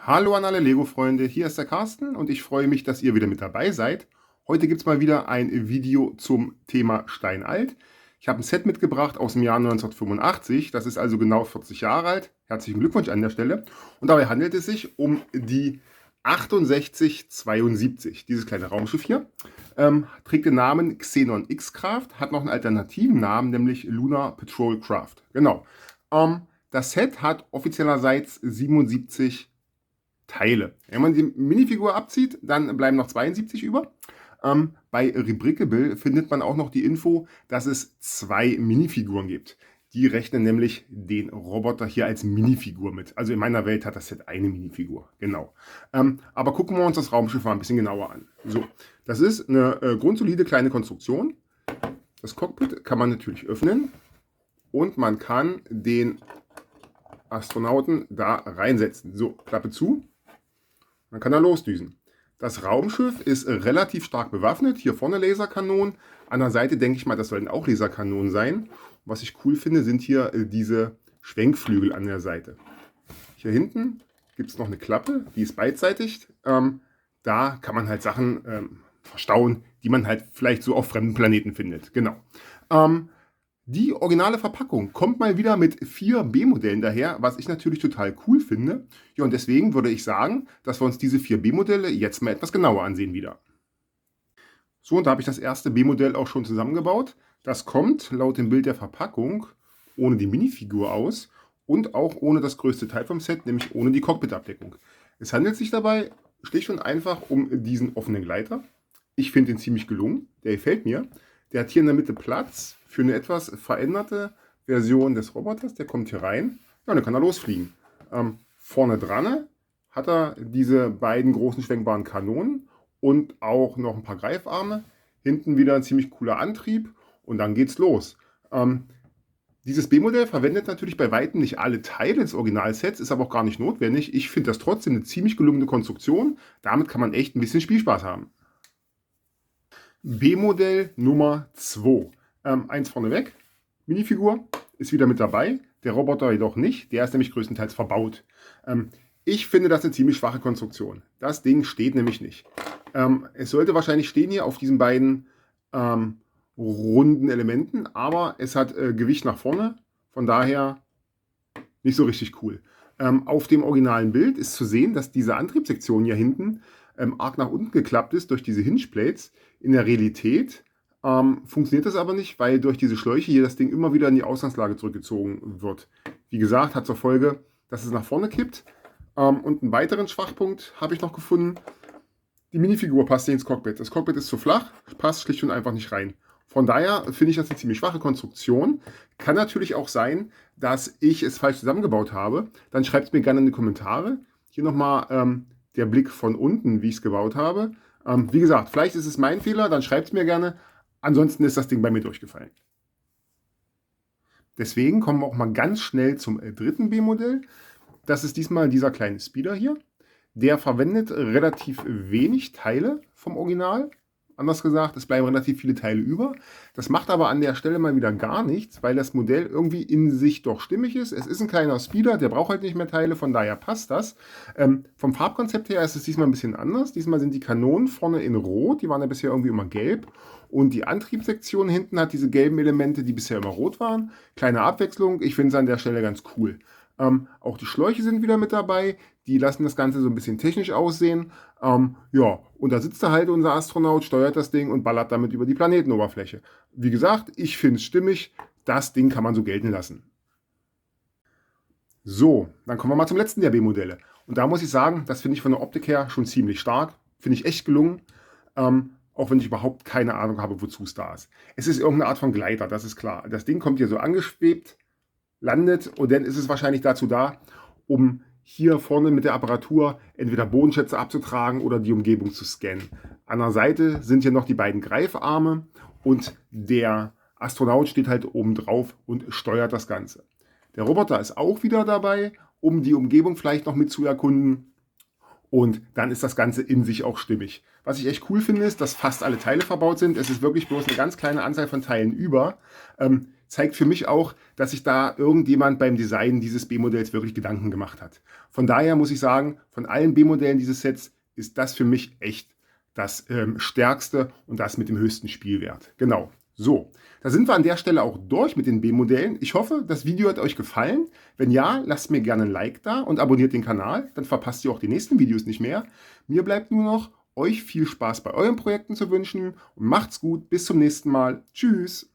Hallo an alle Lego-Freunde, hier ist der Carsten und ich freue mich, dass ihr wieder mit dabei seid. Heute gibt es mal wieder ein Video zum Thema Steinalt. Ich habe ein Set mitgebracht aus dem Jahr 1985, das ist also genau 40 Jahre alt. Herzlichen Glückwunsch an der Stelle. Und dabei handelt es sich um die 6872, dieses kleine Raumschiff hier. Trägt den Namen Xenon X-Craft, hat noch einen alternativen Namen, nämlich Lunar Patrol Craft. Genau. Das Set hat offiziellerseits 77 Teile. Wenn man die Minifigur abzieht, dann bleiben noch 72 über. Bei Rebrickable findet man auch noch die Info, dass es 2 Minifiguren gibt. Die rechnen nämlich den Roboter hier als Minifigur mit. Also in meiner Welt hat das Set eine Minifigur. Genau. Aber gucken wir uns das Raumschiff mal ein bisschen genauer an. So, das ist eine grundsolide kleine Konstruktion. Das Cockpit kann man natürlich öffnen. Und man kann den Astronauten da reinsetzen. So, Klappe zu. Dann kann er losdüsen. Das Raumschiff ist relativ stark bewaffnet. Hier vorne Laserkanonen. An der Seite denke ich mal, das sollten auch Laserkanonen sein. Was ich cool finde, sind hier diese Schwenkflügel an der Seite. Hier hinten gibt es noch eine Klappe, die ist beidseitig. Da kann man halt Sachen verstauen, die man halt vielleicht so auf fremden Planeten findet. Genau. Die originale Verpackung kommt mal wieder mit 4 B-Modellen daher, was ich natürlich total cool finde. Ja, und deswegen würde ich sagen, dass wir uns diese 4 B-Modelle jetzt mal etwas genauer ansehen wieder. So, und da habe ich das erste B-Modell auch schon zusammengebaut. Das kommt laut dem Bild der Verpackung ohne die Minifigur aus und auch ohne das größte Teil vom Set, nämlich ohne die Cockpit-Abdeckung. Es handelt sich dabei schlicht und einfach um diesen offenen Gleiter. Ich finde ihn ziemlich gelungen, der gefällt mir. Der hat hier in der Mitte Platz für eine etwas veränderte Version des Roboters. Der kommt hier rein. Ja, und dann kann er losfliegen. Vorne dran hat er diese beiden großen schwenkbaren Kanonen und auch noch ein paar Greifarme. Hinten wieder ein ziemlich cooler Antrieb und dann geht's los. Dieses B-Modell verwendet natürlich bei weitem nicht alle Teile des Originalsets, ist aber auch gar nicht notwendig. Ich finde das trotzdem eine ziemlich gelungene Konstruktion. Damit kann man echt ein bisschen Spielspaß haben. B-Modell Nummer 2. Eins vorneweg, Minifigur ist wieder mit dabei, der Roboter jedoch nicht, der ist nämlich größtenteils verbaut. Ich finde das eine ziemlich schwache Konstruktion. Das Ding steht nämlich nicht. Es sollte wahrscheinlich stehen hier auf diesen beiden runden Elementen, aber es hat Gewicht nach vorne, von daher nicht so richtig cool. Auf dem originalen Bild ist zu sehen, dass diese Antriebssektion hier hinten arg nach unten geklappt ist durch diese Hinge-Plates. In der Realität funktioniert das aber nicht, weil durch diese Schläuche hier das Ding immer wieder in die Ausgangslage zurückgezogen wird. Wie gesagt, hat zur Folge, dass es nach vorne kippt. Und einen weiteren Schwachpunkt habe ich noch gefunden. Die Minifigur passt nicht ins Cockpit. Das Cockpit ist zu flach, passt schlicht und einfach nicht rein. Von daher finde ich das eine ziemlich schwache Konstruktion. Kann natürlich auch sein, dass ich es falsch zusammengebaut habe. Dann schreibt es mir gerne in die Kommentare. Hier nochmal der Blick von unten, wie ich es gebaut habe. Wie gesagt, vielleicht ist es mein Fehler, dann schreibt es mir gerne. Ansonsten ist das Ding bei mir durchgefallen. Deswegen kommen wir auch mal ganz schnell zum dritten B-Modell. Das ist diesmal dieser kleine Speeder hier. Der verwendet relativ wenig Teile vom Original. Anders gesagt, es bleiben relativ viele Teile über. Das macht aber an der Stelle mal wieder gar nichts, weil das Modell irgendwie in sich doch stimmig ist. Es ist ein kleiner Speeder, der braucht halt nicht mehr Teile, von daher passt das. Vom Farbkonzept her ist es diesmal ein bisschen anders. Diesmal sind die Kanonen vorne in Rot, die waren ja bisher irgendwie immer gelb. Und die Antriebssektion hinten hat diese gelben Elemente, die bisher immer rot waren. Kleine Abwechslung, ich finde es an der Stelle ganz cool. Auch die Schläuche sind wieder mit dabei. Die lassen das Ganze so ein bisschen technisch aussehen. Ja, und da sitzt da halt unser Astronaut, steuert das Ding und ballert damit über die Planetenoberfläche. Wie gesagt, ich finde es stimmig. Das Ding kann man so gelten lassen. So, dann kommen wir mal zum letzten der B-Modelle. Und da muss ich sagen, das finde ich von der Optik her schon ziemlich stark. Finde ich echt gelungen. Auch wenn ich überhaupt keine Ahnung habe, wozu es da ist. Es ist irgendeine Art von Gleiter, das ist klar. Das Ding kommt hier so angeschwebt, landet und dann ist es wahrscheinlich dazu da, um hier vorne mit der Apparatur entweder Bodenschätze abzutragen oder die Umgebung zu scannen. An der Seite sind hier noch die beiden Greifarme und der Astronaut steht halt oben drauf und steuert das Ganze. Der Roboter ist auch wieder dabei, um die Umgebung vielleicht noch mit zu erkunden. Und dann ist das Ganze in sich auch stimmig. Was ich echt cool finde, ist, dass fast alle Teile verbaut sind. Es ist wirklich bloß eine ganz kleine Anzahl von Teilen über. zeigt für mich auch, dass sich da irgendjemand beim Design dieses B-Modells wirklich Gedanken gemacht hat. Von daher muss ich sagen, von allen B-Modellen dieses Sets ist das für mich echt das stärkste und das mit dem höchsten Spielwert. Genau. So, da sind wir an der Stelle auch durch mit den B-Modellen. Ich hoffe, das Video hat euch gefallen. Wenn ja, lasst mir gerne ein Like da und abonniert den Kanal, dann verpasst ihr auch die nächsten Videos nicht mehr. Mir bleibt nur noch, euch viel Spaß bei euren Projekten zu wünschen und macht's gut, bis zum nächsten Mal. Tschüss!